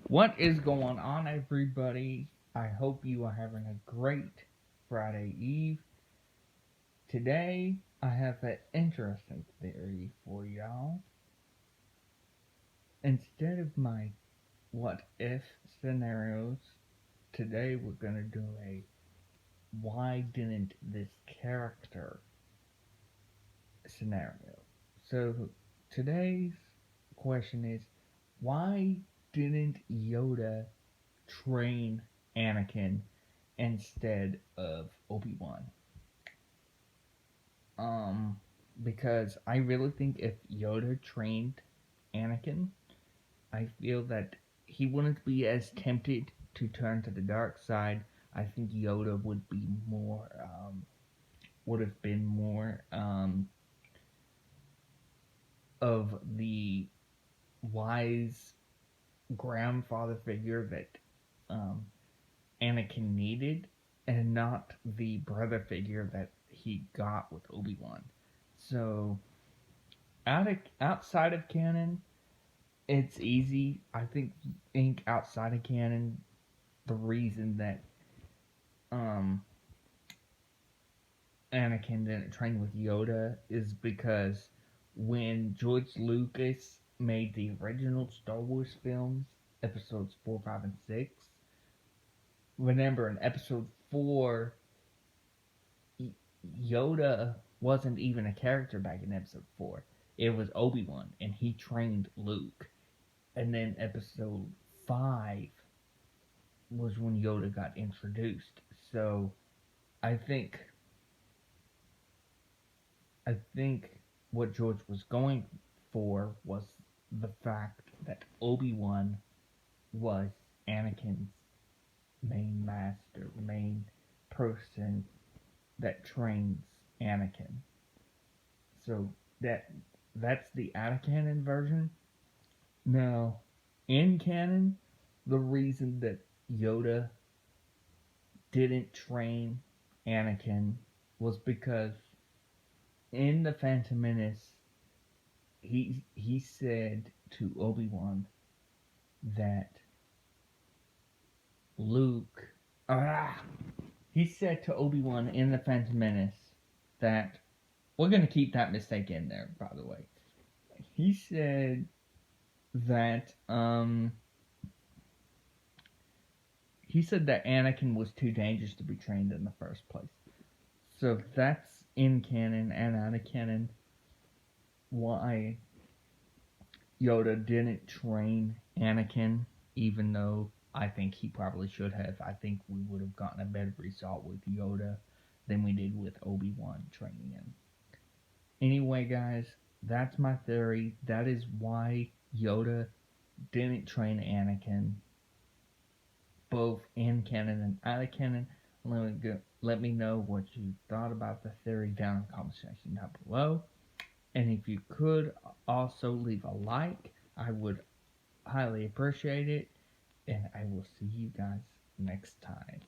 What is going on, everybody? I hope you are having a great Friday Eve. Today, I have an interesting theory for y'all. Instead of my what if scenarios, today we're going to do a why didn't this character scenario. So, today's question is why didn't Yoda train Anakin instead of Obi-Wan? Um, because I really think if Yoda trained Anakin, I feel that he wouldn't be as tempted to turn to the dark side. I think Yoda would be more, would have been more of the wise grandfather figure that um, Anakin needed, and not the brother figure that he got with Obi Wan. So, outside of canon, it's easy. I think outside of canon, the reason that um, Anakin didn't train with Yoda is because when George Lucas made the original Star Wars films, episodes 4, 5, and 6, remember in episode 4, Yoda wasn't even a character back in episode 4. It was Obi-Wan, and he trained Luke. And then episode 5 was when Yoda got introduced. So I think I think what George was going for was the fact that Obi-Wan was Anakin's main master, main person that trains Anakin. So that's the out of canon version. Now, in canon, the reason that Yoda didn't train Anakin was because in the Phantom Menace, he said to Obi-Wan that Luke ah, he said to Obi-Wan in the Phantom Menace that we're gonna keep that mistake in there, by the way. He said that Anakin was too dangerous to be trained in the first place. So that's in canon and out of canon why Yoda didn't train Anakin, even though I think he probably should have. I think we would have gotten a better result with Yoda than we did with Obi-Wan training him. Anyway, guys, that's my theory. That is why Yoda didn't train Anakin, both in canon and out of canon. Let me know what you thought about the theory down in the comment section down below. And if you could also leave a like, I would highly appreciate it. And I will see you guys next time.